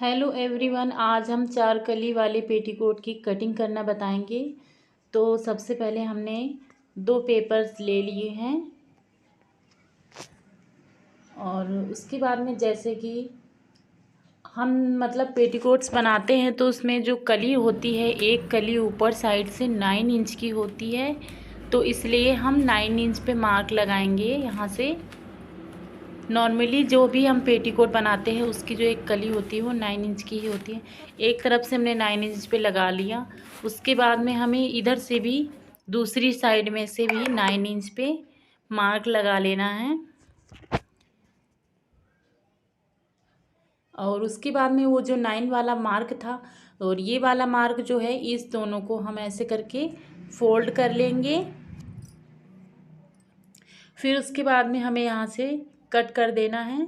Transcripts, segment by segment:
Hello everyone, आज हम 4 कली वाले पेटीकोट की कटिंग करना बताएंगे। तो सबसे पहले हमने 2 पेपर्स ले लिए हैं और उसके बाद में जैसे कि हम पेटीकोट्स बनाते हैं तो उसमें जो कली होती है, एक कली ऊपर साइड से 9 इंच की होती है। तो इसलिए हम 9 इंच पे मार्क लगाएंगे। यहाँ से नॉर्मली जो भी हम पेटीकोट बनाते हैं उसकी जो एक कली होती है वो 9 इंच की ही होती है। एक तरफ से हमने 9 इंच पे लगा लिया। उसके बाद में हमें इधर से भी दूसरी साइड में से भी 9 इंच पे मार्क लगा लेना है। और उसके बाद में वो जो 9 वाला मार्क था और ये वाला मार्क जो है, इस दोनों को हम ऐसे करके फोल्ड कर लेंगे। फिर उसके बाद में हमें यहाँ से कट कर देना है।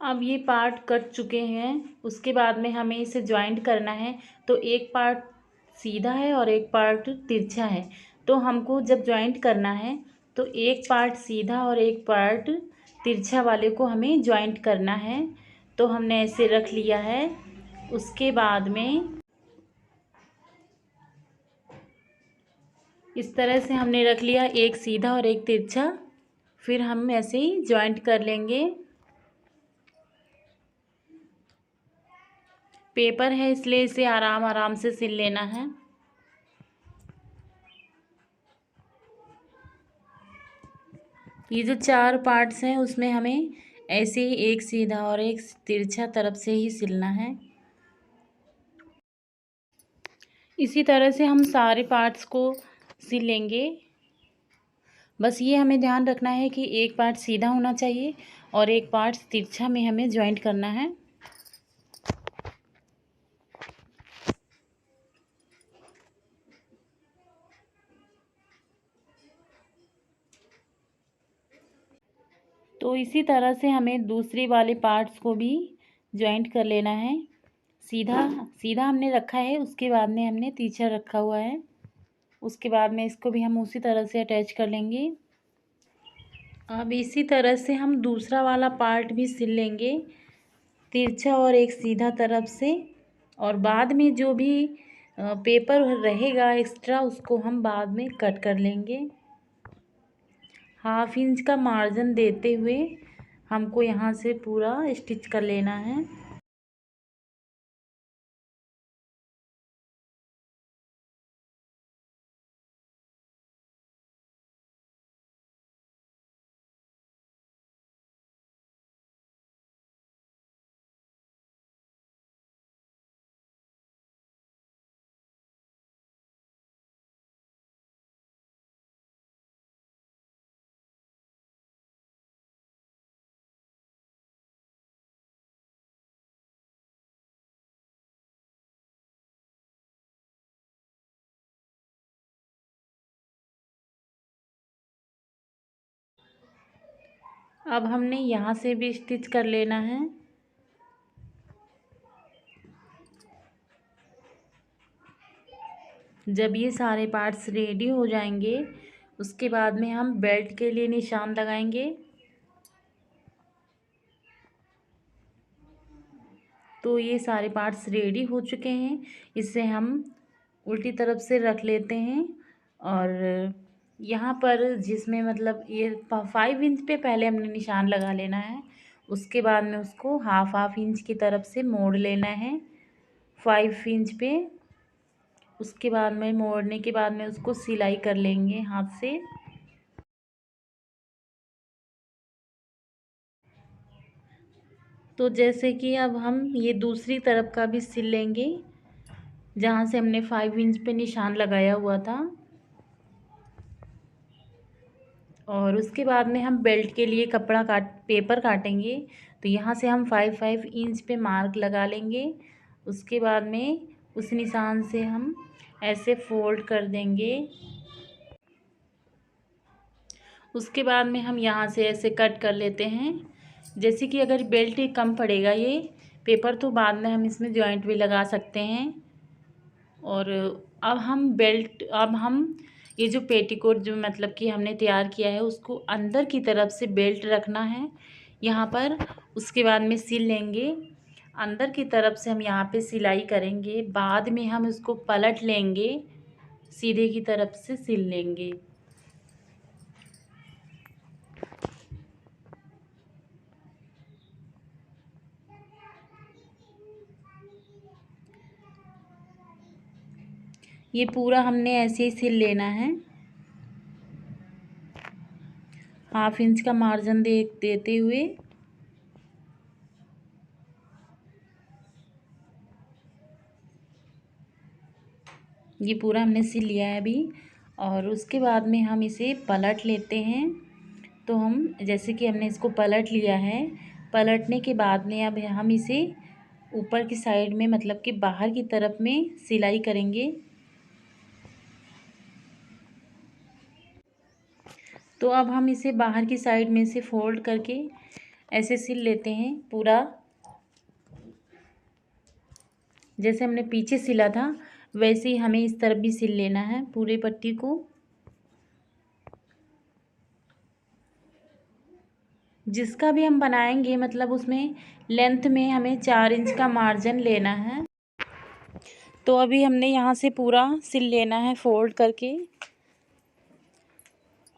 अब ये पार्ट कट चुके हैं। उसके बाद में हमें इसे ज्वाइंट करना है। तो एक पार्ट सीधा है और एक पार्ट तिरछा है। तो हमको जब ज्वाइंट करना है तो एक पार्ट सीधा और एक पार्ट तिरछा वाले को हमें ज्वाइंट करना है। तो हमने ऐसे रख लिया है। उसके बाद में इस तरह से हमने रख लिया, एक सीधा और एक तिरछा। फिर हम ऐसे ही ज्वाइंट कर लेंगे। पेपर है इसलिए इसे आराम आराम से सिल लेना है। ये जो 4 पार्ट्स हैं उसमें हमें ऐसे ही एक सीधा और एक तिरछा तरफ से ही सिलना है। इसी तरह से हम सारे पार्ट्स को सिल लेंगे। बस ये हमें ध्यान रखना है कि एक पार्ट सीधा होना चाहिए और एक पार्ट तिरछा में हमें ज्वाइंट करना है। तो इसी तरह से हमें दूसरे वाले पार्ट्स को भी ज्वाइंट कर लेना है। सीधा सीधा हमने रखा है, उसके बाद में हमने तिरछा रखा हुआ है। उसके बाद में इसको भी हम उसी तरह से अटैच कर लेंगे। अब इसी तरह से हम दूसरा वाला पार्ट भी सिल लेंगे, तिरछा और एक सीधा तरफ से। और बाद में जो भी पेपर रहेगा एक्स्ट्रा, उसको हम बाद में कट कर लेंगे। 1/2 इंच का मार्जिन देते हुए हमको यहाँ से पूरा स्टिच कर लेना है। अब हमने यहाँ से भी स्टिच कर लेना है। जब ये सारे पार्ट्स रेडी हो जाएंगे उसके बाद में हम बेल्ट के लिए निशान लगाएंगे। तो ये सारे पार्ट्स रेडी हो चुके हैं। इसे हम उल्टी तरफ से रख लेते हैं और यहाँ पर जिसमें ये 5 इंच पे पहले हमने निशान लगा लेना है। उसके बाद में उसको हाफ इंच की तरफ से मोड़ लेना है 5 इंच पे। उसके बाद में मोड़ने के बाद में उसको सिलाई कर लेंगे हाथ से। तो जैसे कि अब हम ये दूसरी तरफ का भी सिल लेंगे, जहाँ से हमने 5 इंच पे निशान लगाया हुआ था। और उसके बाद में हम बेल्ट के लिए पेपर काटेंगे। तो यहाँ से हम 5 इंच पे मार्क लगा लेंगे। उसके बाद में उस निशान से हम ऐसे फोल्ड कर देंगे। उसके बाद में हम यहाँ से ऐसे कट कर लेते हैं। जैसे कि अगर बेल्ट कम पड़ेगा ये पेपर, तो बाद में हम इसमें जॉइंट भी लगा सकते हैं। और अब हम ये जो पेटीकोट जो मतलब कि हमने तैयार किया है उसको अंदर की तरफ से बेल्ट रखना है यहाँ पर। उसके बाद में सिल लेंगे, अंदर की तरफ से हम यहाँ पे सिलाई करेंगे, बाद में हम इसको पलट लेंगे, सीधे की तरफ से सिल लेंगे। ये पूरा हमने ऐसे ही सिल लेना है। 1/2 इंच का मार्जिन देते हुए ये पूरा हमने सिल लिया है अभी। और उसके बाद में हम इसे पलट लेते हैं। तो हम जैसे कि हमने इसको पलट लिया है, पलटने के बाद में अब हम इसे ऊपर की साइड में मतलब कि बाहर की तरफ में सिलाई करेंगे। तो अब हम इसे बाहर की साइड में से फोल्ड करके ऐसे सिल लेते हैं पूरा। जैसे हमने पीछे सिला था वैसे ही हमें इस तरफ भी सिल लेना है पूरे पट्टी को। जिसका भी हम बनाएंगे मतलब उसमें लेंथ में हमें 4 इंच का मार्जिन लेना है। तो अभी हमने यहाँ से पूरा सिल लेना है फोल्ड करके।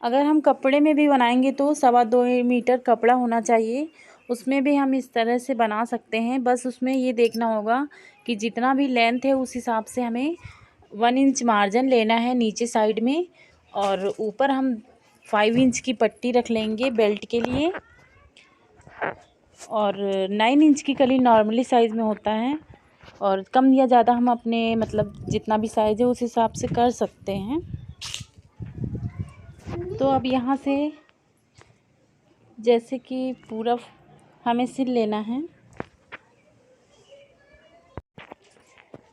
अगर हम कपड़े में भी बनाएंगे तो 2.25 मीटर कपड़ा होना चाहिए, उसमें भी हम इस तरह से बना सकते हैं। बस उसमें ये देखना होगा कि जितना भी लेंथ है उस हिसाब से हमें 1 इंच मार्जिन लेना है नीचे साइड में। और ऊपर हम 5 इंच की पट्टी रख लेंगे बेल्ट के लिए। और 9 इंच की कली नॉर्मली साइज़ में होता है, और कम या ज़्यादा हम अपने मतलब जितना भी साइज़ है उस हिसाब से कर सकते हैं। तो अब यहाँ से जैसे कि पूरा हमें सिल लेना है।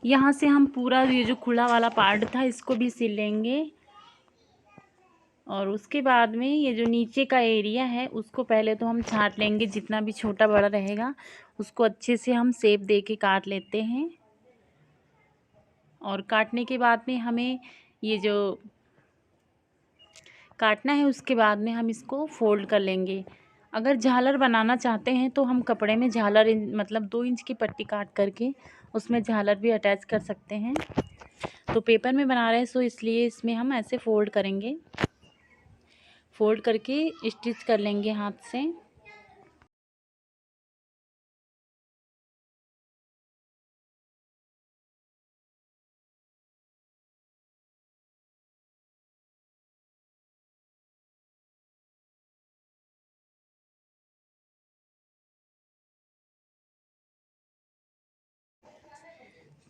यहाँ से हम पूरा ये जो खुला वाला पार्ट था इसको भी सिल लेंगे। और उसके बाद में ये जो नीचे का एरिया है उसको पहले तो हम छांट लेंगे, जितना भी छोटा बड़ा रहेगा उसको अच्छे से हम शेप दे के काट लेते हैं। और काटने के बाद में हमें ये जो काटना है उसके बाद में हम इसको फोल्ड कर लेंगे। अगर झालर बनाना चाहते हैं तो हम कपड़े में झालर मतलब 2 इंच की पट्टी काट करके उसमें झालर भी अटैच कर सकते हैं। तो पेपर में बना रहे हैं सो इसलिए इसमें हम ऐसे फोल्ड करेंगे, फोल्ड करके स्टिच कर लेंगे हाथ से।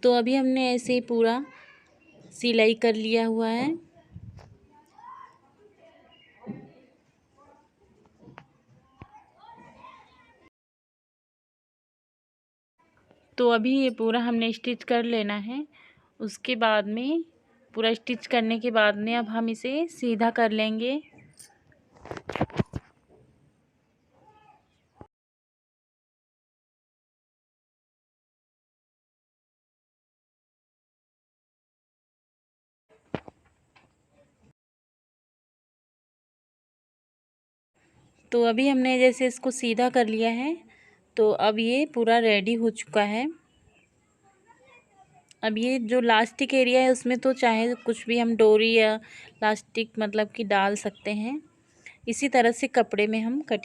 तो अभी हमने ऐसे ही पूरा सिलाई कर लिया हुआ है। तो अभी ये पूरा हमने स्टिच कर लेना है। उसके बाद में पूरा स्टिच करने के बाद में अब हम इसे सीधा कर लेंगे। तो अभी हमने जैसे इसको सीधा कर लिया है, तो अब ये पूरा रेडी हो चुका है। अब ये जो लास्टिक एरिया है उसमें तो चाहे कुछ भी हम डोरी या लास्टिक मतलब कि डाल सकते हैं। इसी तरह से कपड़े में हम कट